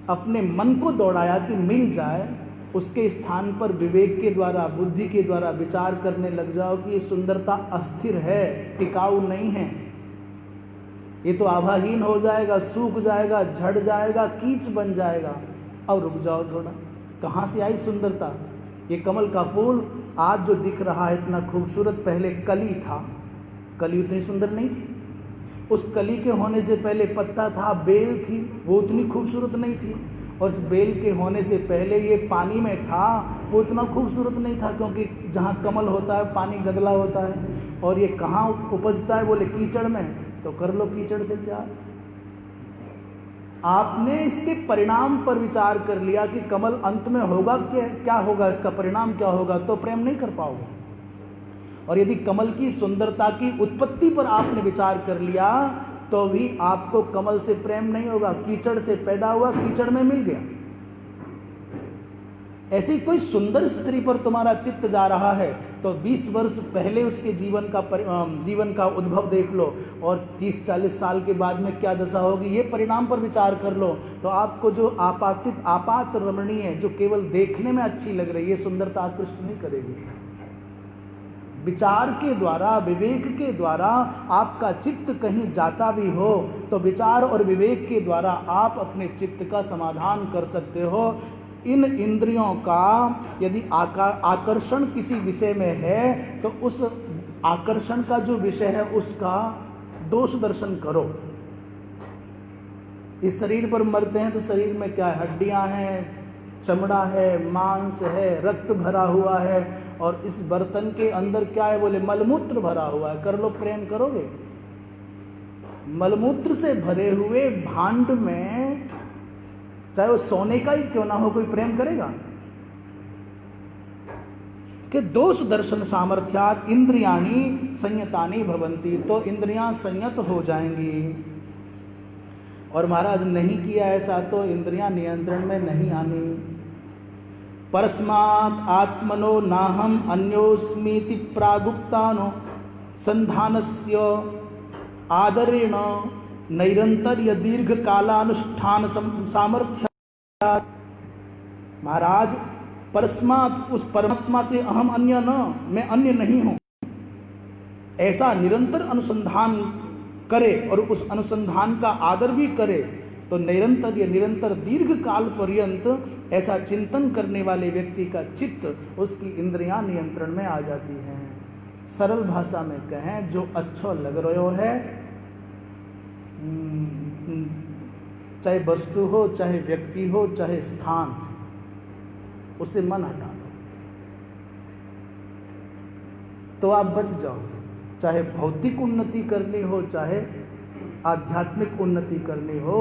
अपने मन को दौड़ाया कि मिल जाए, उसके स्थान पर विवेक के द्वारा, बुद्धि के द्वारा विचार करने लग जाओ कि ये सुंदरता अस्थिर है, टिकाऊ नहीं है, ये तो आभाहीन हो जाएगा, सूख जाएगा, झड़ जाएगा, कीच बन जाएगा। अब रुक जाओ थोड़ा, कहाँ से आई सुंदरता? ये कमल का फूल आज जो दिख रहा है इतना खूबसूरत, पहले कली था, कली उतनी सुंदर नहीं थी। उस कली के होने से पहले पत्ता था, बेल थी, वो उतनी खूबसूरत नहीं थी। और इस बेल के होने से पहले ये पानी में था, वो उतना खूबसूरत नहीं था, क्योंकि जहाँ कमल होता है पानी गंदला होता है। और ये कहाँ उपजता है? बोले कीचड़ में, तो कर लो कीचड़ से प्यार। आपने इसके परिणाम पर विचार कर लिया कि कमल अंत में होगा क्या होगा, इसका परिणाम क्या होगा, तो प्रेम नहीं कर पाओगे। और यदि कमल की सुंदरता की उत्पत्ति पर आपने विचार कर लिया तो भी आपको कमल से प्रेम नहीं होगा। कीचड़ से पैदा हुआ, कीचड़ में मिल गया। ऐसी कोई सुंदर स्त्री पर तुम्हारा चित्त जा रहा है तो 20 वर्ष पहले उसके जीवन का उद्भव देख लो, और 30-40 साल के बाद में क्या दशा होगी, ये परिणाम पर विचार कर लो। तो आपको जो आपात रमणीय, जो केवल देखने में अच्छी लग रही है, सुंदरता आकृष्ट नहीं करेगी। विचार के द्वारा, विवेक के द्वारा आपका चित्त कहीं जाता भी हो तो विचार और विवेक के द्वारा आप अपने चित्त का समाधान कर सकते हो। इन इंद्रियों का यदि आकर्षण किसी विषय में है तो उस आकर्षण का जो विषय है उसका दोष दर्शन करो। इस शरीर पर मरते हैं तो शरीर में क्या है? हड्डियां हैं, चमड़ा है, मांस है, रक्त भरा हुआ है, और इस बर्तन के अंदर क्या है? बोले मलमूत्र भरा हुआ है। कर लो, प्रेम करोगे? मलमूत्र से भरे हुए भांड में चाहे वो सोने का ही क्यों ना हो, कोई प्रेम करेगा? कि दोष दर्शन सामर्थ्यात इंद्रियाणी संयतानी भवंती, तो इंद्रियां संयत हो जाएंगी। और महाराज नहीं किया ऐसा तो इंद्रियां नियंत्रण में नहीं आनी। परस्मात् आत्मनो नाहम अन्योस्मीति प्रागुक्तानो संधानस्य आदरेण नैरंतर्य दीर्घ कालानुष्ठान सामर्थ्य। महाराज, परस्मात् उस परमात्मा से अहम अन्य न, मैं अन्य नहीं हूं, ऐसा निरंतर अनुसंधान करे और उस अनुसंधान का आदर भी करे तो निरंतर दीर्घ काल पर्यंत ऐसा चिंतन करने वाले व्यक्ति का चित्त, उसकी इंद्रियां नियंत्रण में आ जाती हैं। सरल भाषा में कहें, जो अच्छा लग रहा है, चाहे वस्तु हो, चाहे व्यक्ति हो, चाहे स्थान, उसे मन हटा दो तो आप बच जाओगे। चाहे भौतिक उन्नति करनी हो, चाहे आध्यात्मिक उन्नति करनी हो,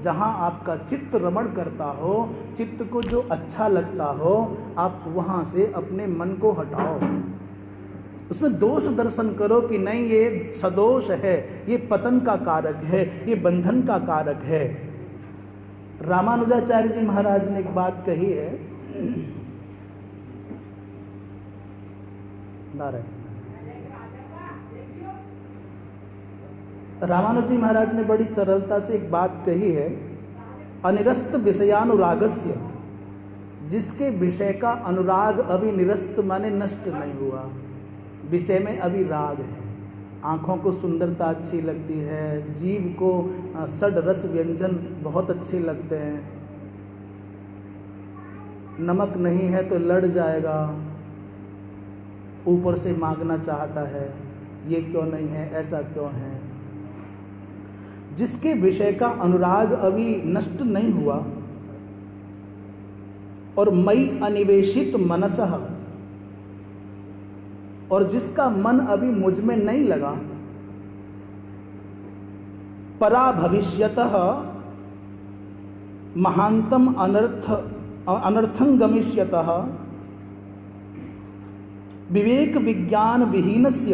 जहाँ आपका चित्त रमण करता हो, चित्त को जो अच्छा लगता हो, आप वहाँ से अपने मन को हटाओ। उसमें दोष दर्शन करो कि नहीं, ये सदोष है, ये पतन का कारक है, ये बंधन का कारक है। रामानुजाचार्य जी महाराज ने एक बात कही है, रामानुज जी महाराज ने बड़ी सरलता से एक बात कही है, अनिरस्त विषयानुरागस्य, जिसके विषय का अनुराग अभी निरस्त माने नष्ट नहीं हुआ, विषय में अभी राग है, आँखों को सुंदरता अच्छी लगती है, जीव को षड रस व्यंजन बहुत अच्छे लगते हैं, नमक नहीं है तो लड़ जाएगा, ऊपर से मांगना चाहता है, ये क्यों नहीं है, ऐसा क्यों है। जिसके विषय का अनुराग अभी नष्ट नहीं हुआ और मई अनिवेशित मनसः, और जिसका मन अभी मुझ में नहीं लगा, परा भविष्यतः महांतम अनर्थं गमिष्यतः विवेक विज्ञान विहीनस्य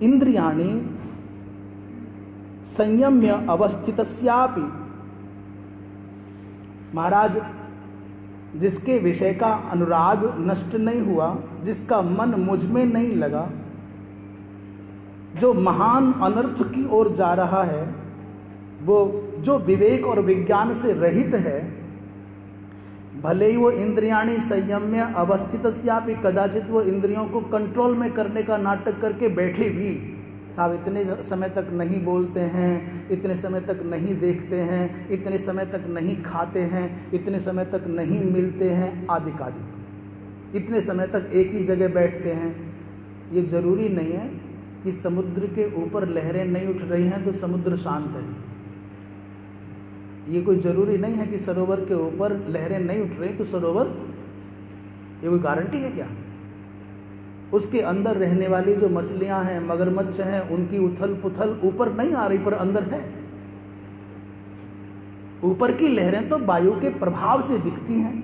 इंद्रियाणि संयम्य अवस्थितस्यापि। महाराज, जिसके विषय का अनुराग नष्ट नहीं हुआ, जिसका मन मुझ में नहीं लगा, जो महान अनर्थ की ओर जा रहा है, वो जो विवेक और विज्ञान से रहित है, भले ही वो इंद्रियाणी संयम्य अवस्थितस्यापि, कदाचित वो इंद्रियों को कंट्रोल में करने का नाटक करके बैठे भी, साहब इतने समय तक नहीं बोलते हैं, इतने समय तक नहीं देखते हैं, इतने समय तक नहीं खाते हैं, इतने समय तक नहीं मिलते हैं, आदि आदि, इतने समय तक एक ही जगह बैठते हैं। ये जरूरी नहीं है कि समुद्र के ऊपर लहरें नहीं उठ रही हैं तो समुद्र शांत है। ये कोई ज़रूरी नहीं है कि सरोवर के ऊपर लहरें नहीं उठ रही तो सरोवर, ये कोई गारंटी है क्या? उसके अंदर रहने वाली जो मछलियां हैं, मगरमच्छ हैं, उनकी उथल पुथल ऊपर नहीं आ रही पर अंदर है। ऊपर की लहरें तो वायु के प्रभाव से दिखती हैं,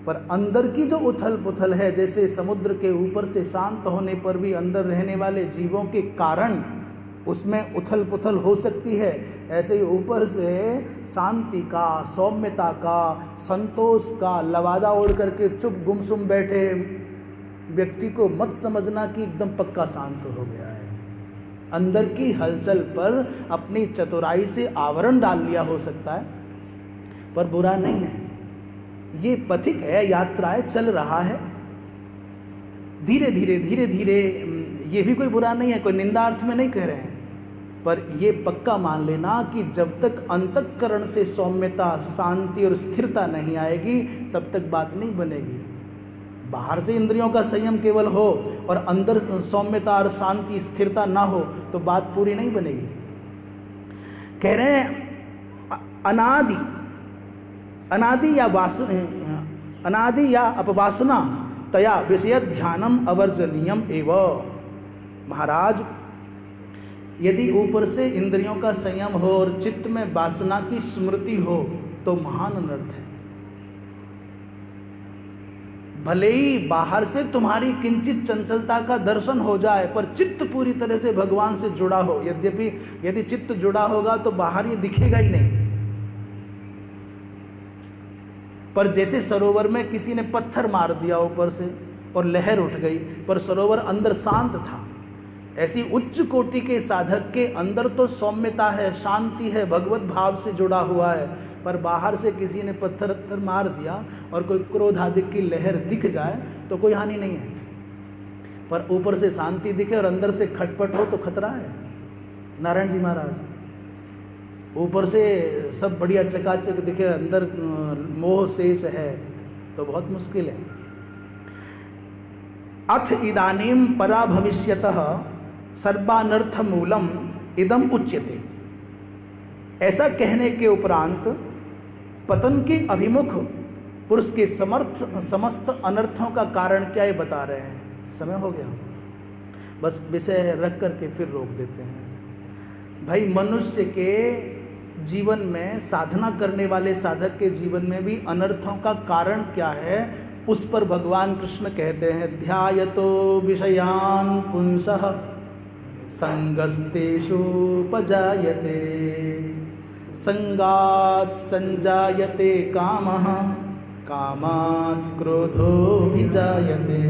पर अंदर की जो उथल पुथल है, जैसे समुद्र के ऊपर से शांत होने पर भी अंदर रहने वाले जीवों के कारण उसमें उथल पुथल हो सकती है, ऐसे ही ऊपर से शांति का, सौम्यता का, संतोष का लवादा ओढ़ करके चुप गुमसुम बैठे व्यक्ति को मत समझना कि एकदम पक्का शांत हो गया है। अंदर की हलचल पर अपनी चतुराई से आवरण डाल लिया हो सकता है, पर बुरा नहीं है। ये पथिक है, यात्रा है, चल रहा है धीरे धीरे धीरे धीरे। ये भी कोई बुरा नहीं है, कोई निंदा अर्थ में नहीं कह रहे हैं, पर ये पक्का मान लेना कि जब तक अंतःकरण से सौम्यता, शांति और स्थिरता नहीं आएगी तब तक बात नहीं बनेगी। बाहर से इंद्रियों का संयम केवल हो और अंदर सौम्यता और शांति, स्थिरता ना हो तो बात पूरी नहीं बनेगी। कह रहे हैं अनादि या अपवासना तया विषय ध्यानम अवर्जनीयम एवं। महाराज, यदि ऊपर से इंद्रियों का संयम हो और चित्त में वासना की स्मृति हो तो महान अनर्थ है। भले ही बाहर से तुम्हारी किंचित चंचलता का दर्शन हो जाए, पर चित्त पूरी तरह से भगवान से जुड़ा हो। यद्यपि यदि चित्त जुड़ा होगा तो बाहर ये दिखेगा ही नहीं। पर जैसे सरोवर में किसी ने पत्थर मार दिया ऊपर से और लहर उठ गई, पर सरोवर अंदर शांत था, ऐसी उच्च कोटि के साधक के अंदर तो सौम्यता है, शांति है, भगवत भाव से जुड़ा हुआ है, पर बाहर से किसी ने पत्थर मार दिया और कोई क्रोध आदि की लहर दिख जाए तो कोई हानि नहीं है। पर ऊपर से शांति दिखे और अंदर से खटपट हो तो खतरा है। नारायण जी महाराज, ऊपर से सब बढ़िया चकाचक दिखे, अंदर मोह शेष है तो बहुत मुश्किल है। अथ इदानीम परा भविष्यतः सर्वानर्थ मूलम इदम उच्यते। ऐसा कहने के उपरांत पतन के अभिमुख पुरुष के समस्त अनर्थों का कारण क्या ये बता रहे हैं। समय हो गया, बस विषय रख करके फिर रोक देते हैं। भाई, मनुष्य के जीवन में, साधना करने वाले साधक के जीवन में भी अनर्थों का कारण क्या है, उस पर भगवान कृष्ण कहते हैं, ध्यायतो विषयान् पुंसः संगस्तेषु पजायते संगात् संजायते कामः कामात् क्रोधो विजायते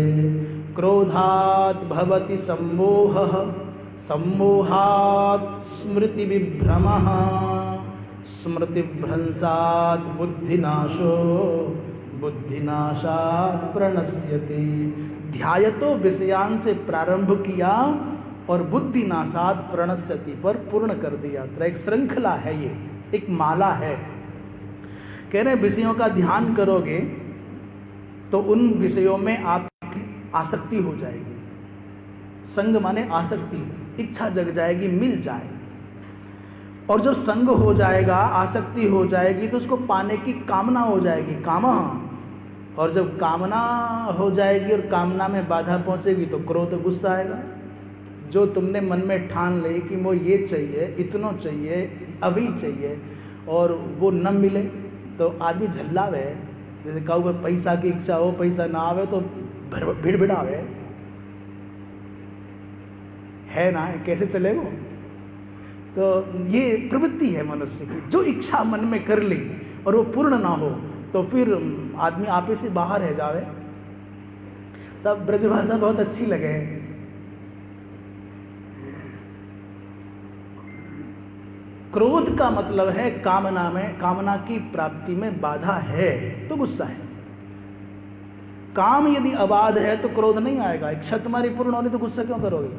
क्रोधात् भवति सम्मोहः सम्मोहात् स्मृतिविभ्रमः स्मृतिभ्रंशात् बुद्धिनाशो बुद्धिनाशात् प्रणश्यति। ध्यायतो विषयान से प्रारंभ किया और बुद्धिनाशात् प्रणश्यति पर पूर्ण कर दिया। तो एक श्रृंखला है, ये एक माला है। कह रहे विषयों का ध्यान करोगे तो उन विषयों में आपकी आसक्ति हो जाएगी। संग माने आसक्ति, इच्छा जग जाएगी, मिल जाए। और जब संग हो जाएगा, आसक्ति हो जाएगी, तो उसको पाने की कामना हो जाएगी, कामा। और जब कामना हो जाएगी और कामना में बाधा पहुंचेगी तो क्रोध, गुस्सा आएगा। जो तुमने मन में ठान ले कि वो ये चाहिए, इतना चाहिए, अभी चाहिए, और वो न मिले तो आदमी झल्लावे। जैसे कहूँ पैसा की इच्छा हो, पैसा ना आवे तो भिड़भिड़ावे, है ना, कैसे चलेगा। तो ये प्रवृत्ति है मनुष्य की। जो इच्छा मन में कर ली और वो पूर्ण ना हो तो फिर आदमी आपे से बाहर रह जावे। सब ब्रजभाषा बहुत अच्छी लगे। क्रोध का मतलब है कामना में, कामना की प्राप्ति में बाधा है तो गुस्सा है। काम यदि अबाध है तो क्रोध नहीं आएगा। इच्छा तुम्हारी पूर्ण होनी तो गुस्सा क्यों करोगे।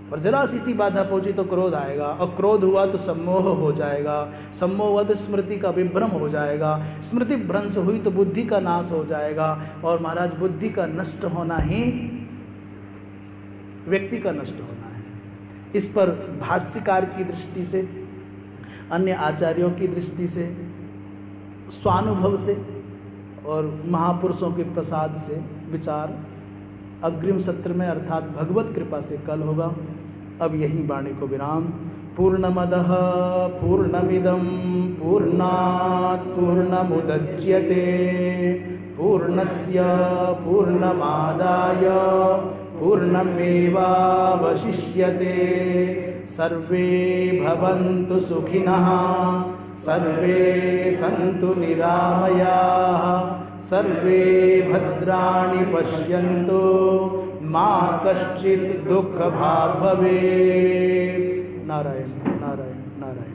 और जरा सी बाधा पहुंची तो क्रोध आएगा, और क्रोध हुआ तो सम्मोह हो जाएगा, सम्मोह हुआ तो स्मृति का विभ्रम हो जाएगा, स्मृति भ्रंश हुई तो बुद्धि का नाश हो जाएगा। और महाराज, बुद्धि का नष्ट होना ही व्यक्ति का नष्ट होना है। इस पर भाष्यकार की दृष्टि से, अन्य आचार्यों की दृष्टि से, स्वानुभव से और महापुरुषों के प्रसाद से विचार अग्रिम सत्र में अर्थात भगवत कृपा से कल होगा। अब यही वाणी को विराम। पूर्णमदः पूर्णमिदं पूर्णात् पूर्णमुदच्यते पूर्णस्य पूर्णमादाय पूर्णमेवावशिष्यते। सर्वे भवन्तु सुखिनः, सर्वे सन्तु निरामयाः, सर्वे भद्राणि पश्यन्तु, मा कश्चित् दुःखभाग् भवेत्। नारायण नारायण नारायण।